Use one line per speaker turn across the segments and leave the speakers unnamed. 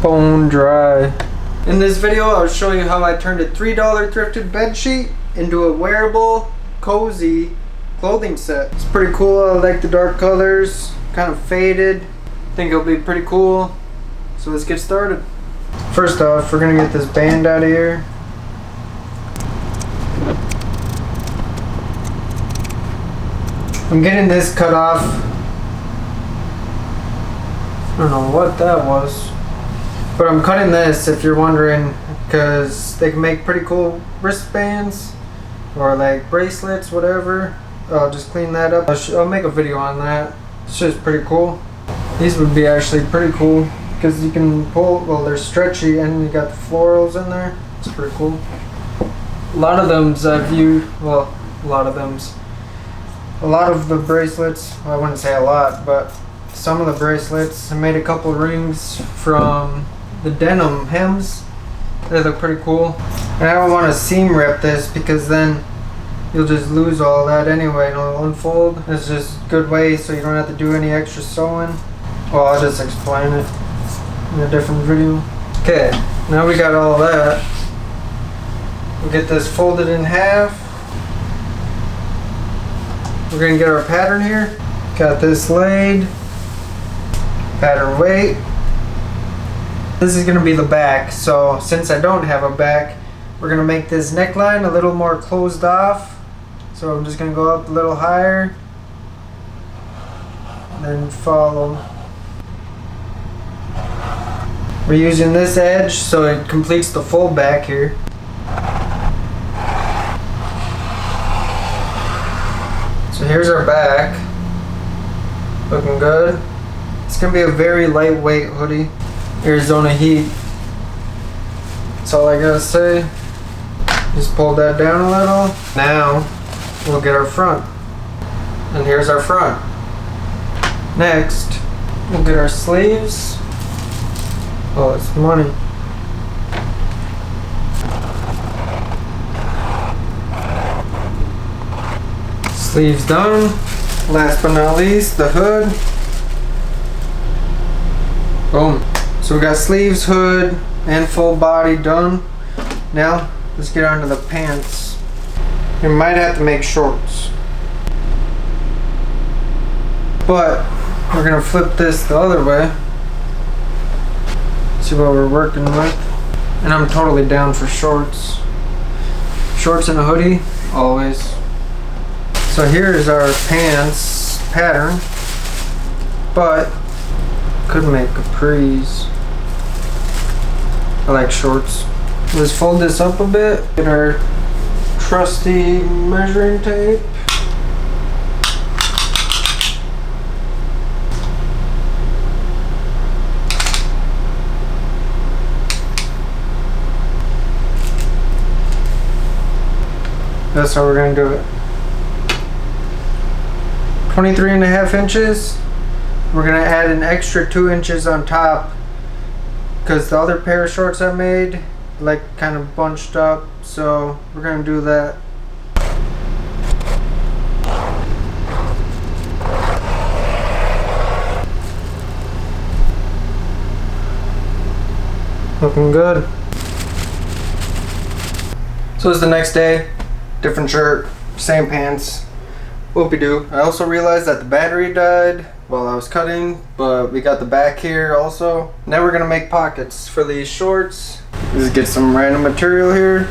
bone dry. In this video, I'll show you how I turned a $3 thrifted bed sheet into a wearable, cozy clothing set. It's pretty cool. I like the dark colors, kind of faded. Think it'll be pretty cool. So let's get started. First off, we're gonna get this band out of here. I'm getting this cut off. I don't know what that was, but I'm cutting this if you're wondering, because they can make pretty cool wristbands or like bracelets, whatever. I'll just clean that up. I'll make a video on that. It's just pretty cool. These would be actually pretty cool because you can pull, well, they're stretchy and you got the florals in there. It's pretty cool. A lot of them's I've used, well, a lot of the bracelets, well, I wouldn't say a lot, but some of the bracelets, I made a couple rings from the denim hems. They look pretty cool. And I don't want to seam rip this because then you'll just lose all that anyway and it'll unfold. It's just a good way so you don't have to do any extra sewing. Well, I'll just explain it in a different video. Okay, now we got all that. We'll get this folded in half. We're gonna get our pattern here. Got this laid. Pattern weight. This is gonna be the back, so since I don't have a back, we're gonna make this neckline a little more closed off. So I'm just gonna go up a little higher, and then follow. We're using this edge so it completes the full back here. So here's our back. Looking good. It's gonna be a very lightweight hoodie. Arizona heat. That's all I gotta say. Just pull that down a little. Now we'll get our front. And here's our front. Next, we'll get our sleeves. Oh, it's money. Sleeves done. Last but not least, the hood. Boom. So we got sleeves, hood, and full body done. Now, let's get on to the pants. You might have to make shorts, but we're gonna flip this the other way. See what we're working with. And I'm totally down for shorts. Shorts and a hoodie, always. So here's our pants pattern, but could make capris. I like shorts. Let's fold this up a bit. Get our trusty measuring tape. That's how we're gonna do it. 23.5 inches. We're gonna add an extra 2 inches on top because the other pair of shorts I made like kind of bunched up, so we're gonna do that. Looking good. So it's the next day. Different shirt, same pants. Whoopie-doo. I also realized that the battery died while I was cutting, but we got the back here also. Now we're gonna make pockets for these shorts. Just get some random material here.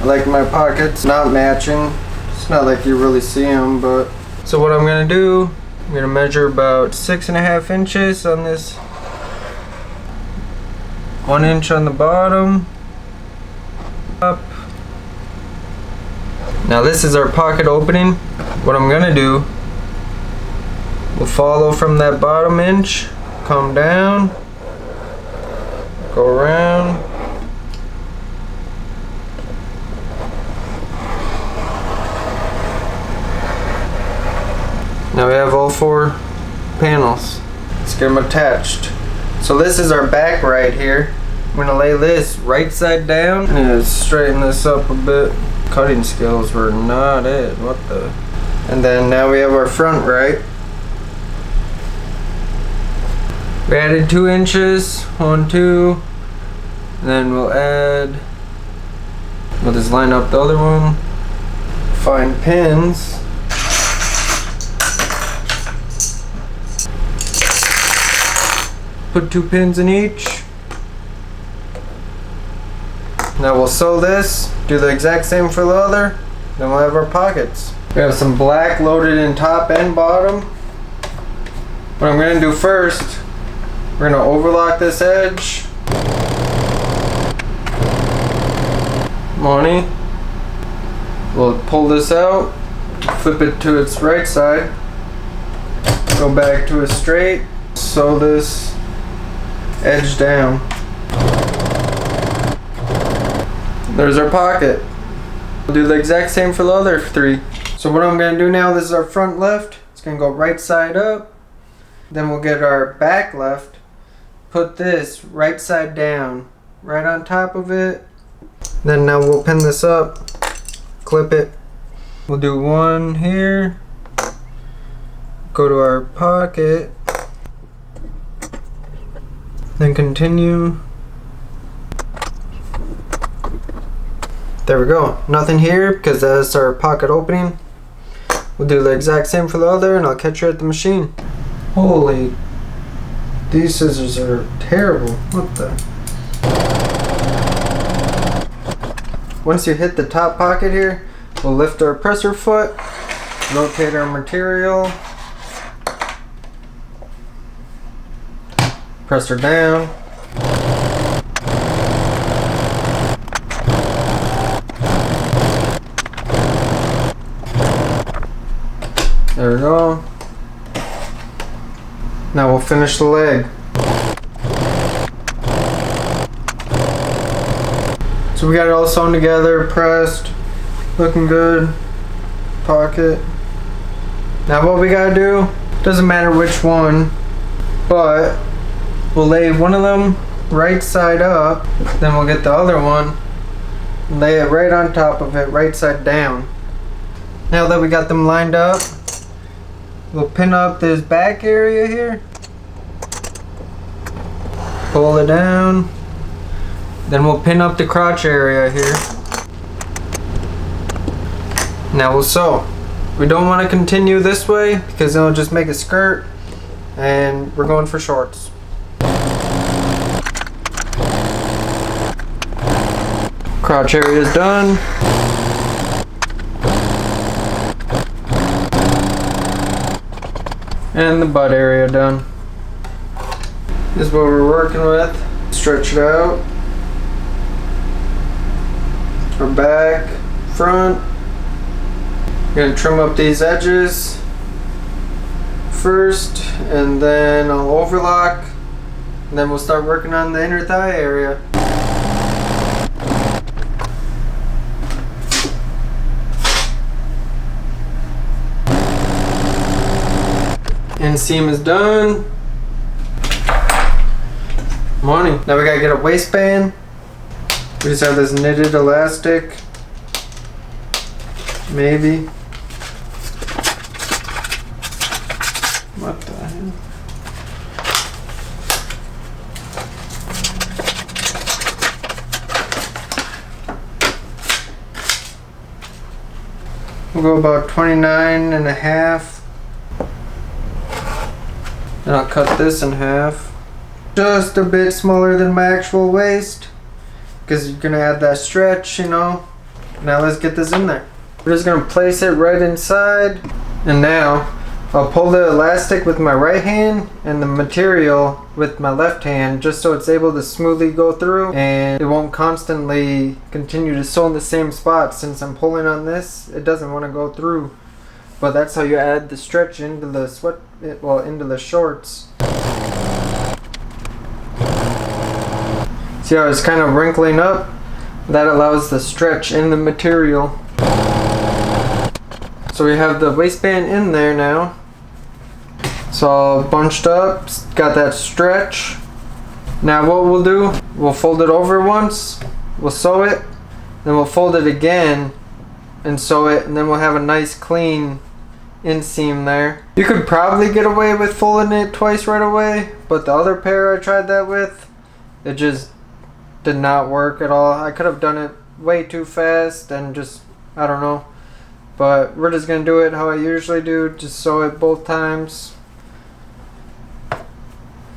I like my pockets not matching. It's not like you really see them, but. So what I'm gonna do, I'm gonna measure about 6.5 inches on this. 1 inch on the bottom. Up. Now this is our pocket opening. What I'm gonna do, we'll follow from that bottom inch, come down, go around. Now we have all 4 panels. Let's get them attached. So this is our back right here. I'm gonna lay this right side down and straighten this up a bit. Cutting skills were not it. What the? And then now we have our front right. We added 2 inches, 1, 2, and then we'll just line up the other one. Find pins. Put 2 pins in each. Now we'll sew this, do the exact same for the other, then we'll have our pockets. We have some black loaded in top and bottom. What I'm going to do first, we're going to overlock this edge. Money. We'll pull this out, flip it to its right side, go back to it straight, sew this edge down. There's our pocket. We'll do the exact same for the other 3. So what I'm going to do now, this is our front left. It's going to go right side up. Then we'll get our back left. Put this right side down, right on top of it. Then now we'll pin this up, clip it. We'll do 1 here. Go to our pocket. Then continue. There we go. Nothing here because that's our pocket opening. We'll do the exact same for the other and I'll catch you at the machine. Holy, these scissors are terrible. What the? Once you hit the top pocket here, we'll lift our presser foot, rotate our material, press her down. There we go. Now we'll finish the leg. So we got it all sewn together, pressed, looking good. Pocket. Now what we gotta do, doesn't matter which one, but we'll lay one of them right side up, then we'll get the other one, lay it right on top of it, right side down. Now that we got them lined up, we'll pin up this back area here, pull it down, then we'll pin up the crotch area here. Now we'll sew. We don't want to continue this way because it'll just make a skirt and we're going for shorts. Crotch area is done. And the butt area done. This is what we're working with. Stretch it out. Our back, front. I'm gonna trim up these edges first, and then I'll overlock, and then we'll start working on the inner thigh area. Inseam is done. Morning. Now we gotta get a waistband. We just have this knitted elastic. Maybe. What the hell? We'll go about 29 and a half. And I'll cut this in half. Just a bit smaller than my actual waist. Because you're going to add that stretch, you know. Now let's get this in there. We're just going to place it right inside. And now I'll pull the elastic with my right hand and the material with my left hand, just so it's able to smoothly go through and it won't constantly continue to sew in the same spot. Since I'm pulling on this, it doesn't want to go through. But that's how you add the stretch into the into the shorts. See how it's kind of wrinkling up? That allows the stretch in the material. So we have the waistband in there now. It's all bunched up, got that stretch. Now what we'll do, we'll fold it over once, we'll sew it, then we'll fold it again and sew it, and then we'll have a nice clean inseam there. You could probably get away with folding it twice right away, but the other pair I tried that with, it just did not work at all. I could have done it way too fast and just, I don't know. But we're just gonna do it how I usually do, just sew it both times.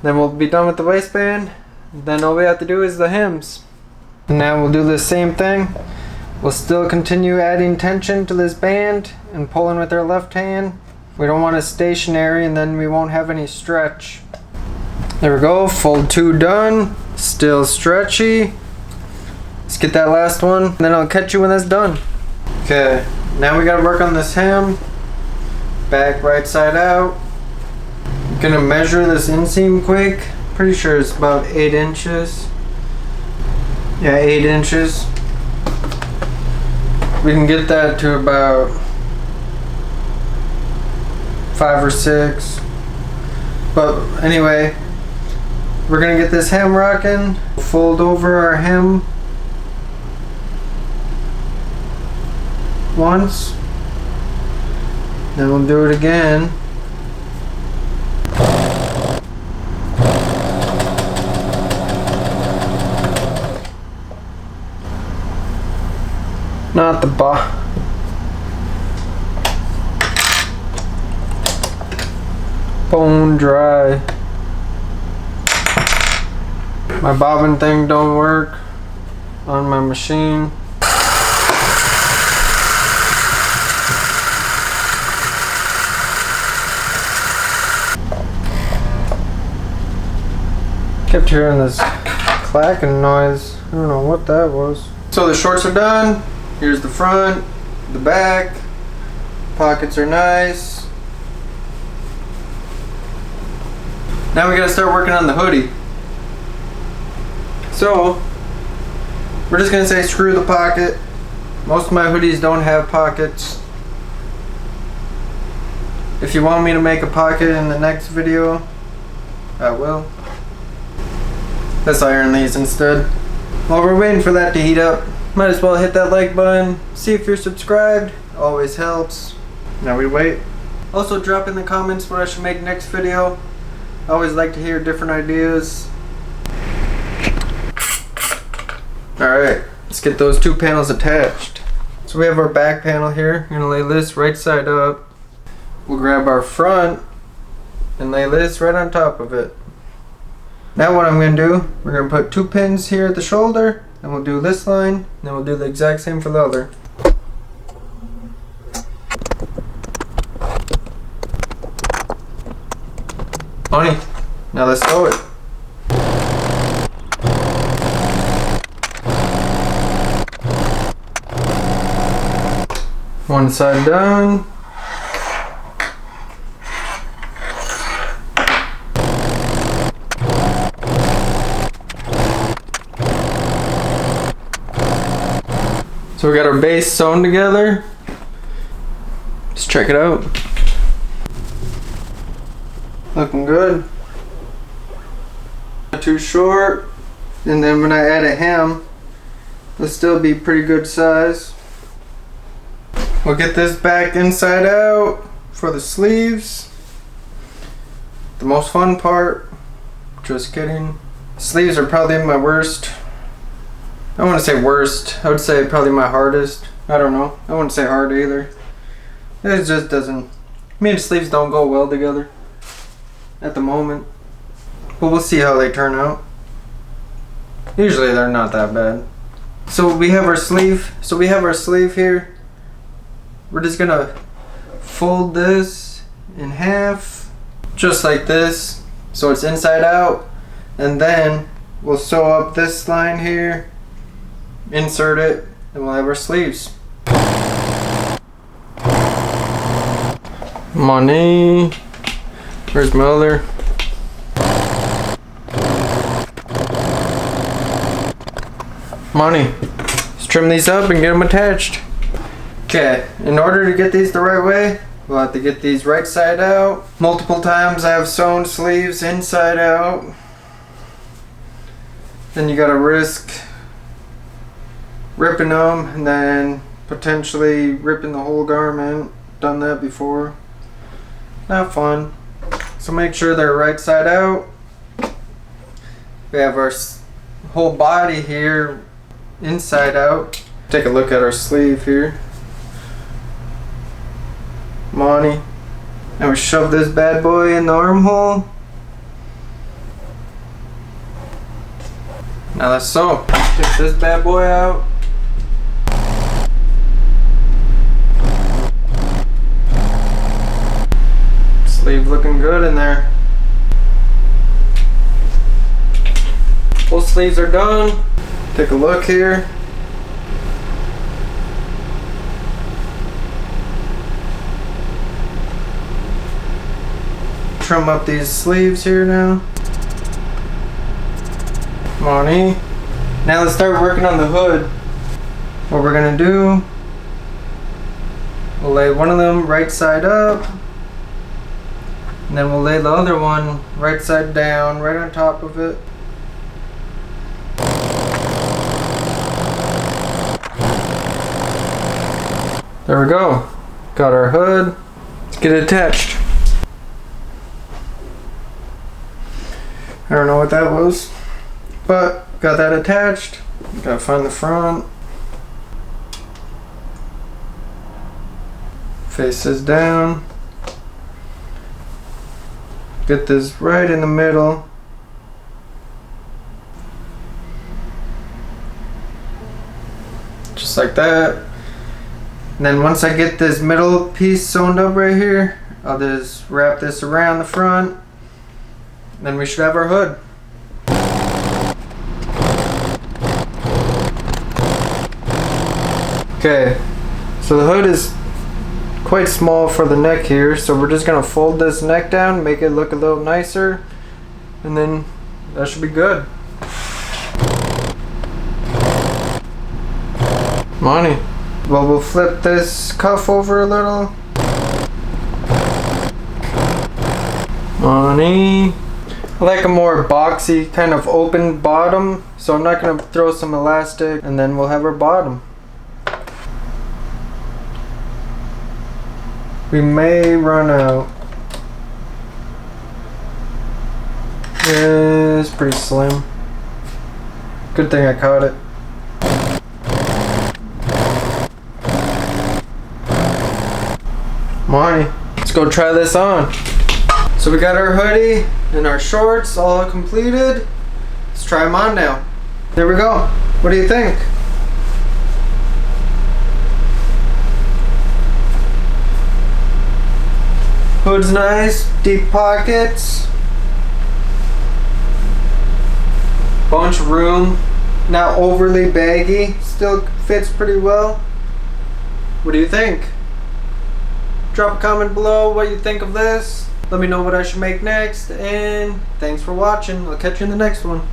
Then we'll be done with the waistband. Then all we have to do is the hems. And now we'll do the same thing. We'll still continue adding tension to this band and pulling with our left hand. We don't want it stationary and then we won't have any stretch. There we go, fold 2 done. Still stretchy. Let's get that last one and then I'll catch you when that's done. Okay, now we gotta work on this hem. Back right side out. I'm gonna measure this inseam quick. Pretty sure it's about 8 inches. Yeah, 8 inches. We can get that to about 5 or 6. But anyway, we're gonna get this hem rocking. Fold over our hem once. Then we'll do it again. Not the bone dry. My bobbin thing don't work on my machine. Kept hearing this clacking noise. I don't know what that was. So the shorts are done. Here's the front, the back. Pockets are nice. Now we gotta start working on the hoodie. So we're just gonna say screw the pocket. Most of my hoodies don't have pockets. If you want me to make a pocket in the next video, I will. Let's iron these instead. While we're waiting for that to heat up, might as well hit that like button. See if you're subscribed. Always helps. Now we wait. Also drop in the comments what I should make next video. I always like to hear different ideas. Alright, let's get those 2 panels attached. So we have our back panel here. We're gonna lay this right side up. We'll grab our front and lay this right on top of it. Now what I'm going to do, we're going to put 2 pins here at the shoulder, and we'll do this line, and then we'll do the exact same for the other. Funny. Now let's sew it. One side done. So we got our base sewn together. Let's check it out. Looking good. Not too short. And then when I add a hem, it'll still be pretty good size. We'll get this back inside out for the sleeves. The most fun part. Just kidding. Sleeves are probably my worst. I don't want to say worst. I would say probably my hardest. I don't know. I wouldn't say hard either. It just doesn't. Me and sleeves don't go well together at the moment. But we'll see how they turn out. Usually they're not that bad. So we have our sleeve. So we have our sleeve here. We're just gonna fold this in half, just like this, so it's inside out, and then we'll sew up this line here. Insert it, and we'll have our sleeves. Money. Where's my other? Money. Let's trim these up and get them attached. Okay, in order to get these the right way, we'll have to get these right side out. Multiple times I have sewn sleeves inside out. Then you gotta risk ripping them and then potentially ripping the whole garment. Done that before. Not fun. So make sure they're right side out. We have our whole body here, inside out. Take a look at our sleeve here. Money. Now we shove this bad boy in the armhole. Now let's sew. Take this bad boy out. Sleeve looking good in there. Both sleeves are done. Take a look here. Trim up these sleeves here now. Money. Now let's start working on the hood. What we're gonna do, we'll lay one of them right side up, and then we'll lay the other one right side down, right on top of it. There we go. Got our hood. Let's get it attached. I don't know what that was, but got that attached. Gotta find the front. Faces down. Get this right in the middle. Just like that. And then once I get this middle piece sewn up right here, I'll just wrap this around the front. Then we should have our hood. Okay, so the hood is quite small for the neck here, so we're just gonna fold this neck down, make it look a little nicer, and then that should be good. Money. Well, we'll flip this cuff over a little. Money. I like a more boxy kind of open bottom, so I'm not going to throw some elastic, and then we'll have our bottom. We may run out. Yeah, it's pretty slim. Good thing I caught it. Money. Let's go try this on. So we got our hoodie and our shorts all completed. Let's try them on now. There we go. What do you think? Hood's nice, deep pockets, bunch of room, not overly baggy, still fits pretty well. What do you think? Drop a comment below what you think of this. Let me know what I should make next, and thanks for watching. I'll catch you in the next one.